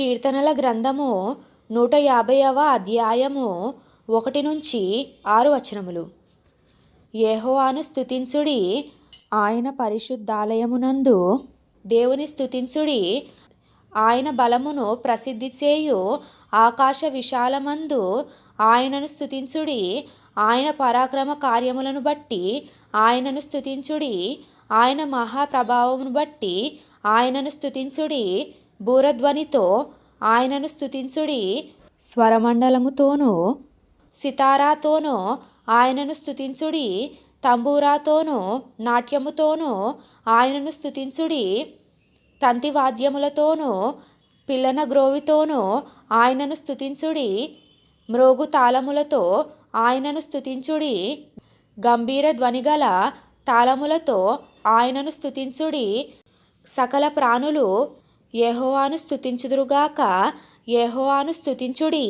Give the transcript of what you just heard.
కీర్తనల గ్రంథము 150వ అధ్యాయము 1-6 వచనములు. యెహోవాను స్తుతించుడి, ఆయన పరిశుద్ధాలయమునందు దేవుని స్తుతించుడి. ఆయన బలమును ప్రసిద్ధి చేయు ఆకాశ విశాలమందు ఆయనను స్తుతించుడి. ఆయన పరాక్రమ కార్యములను బట్టి ఆయనను స్తుతించుడి. ఆయన మహాప్రభావమును బట్టి ఆయనను స్తుతించుడి. బూరధ్వనితో ఆయనను స్తుతించుడి. స్వరమండలముతోనూ సితారాతోనూ ఆయనను స్తుతించుడి. తంబూరాతోనూ నాట్యముతోనూ ఆయనను స్తుతించుడి. తంతివాద్యములతోనూ పిల్లన గ్రోవితోనూ ఆయనను స్తుతించుడి. మ్రోగు తాళములతో ఆయనను స్తుతించుడి. గంభీర ధ్వనిగల తాళములతో ఆయనను స్తుతించుడి. సకల ప్రాణులు యెహోవాను స్తుతించుదురుగాక. యెహోవాను స్తుతించుడి.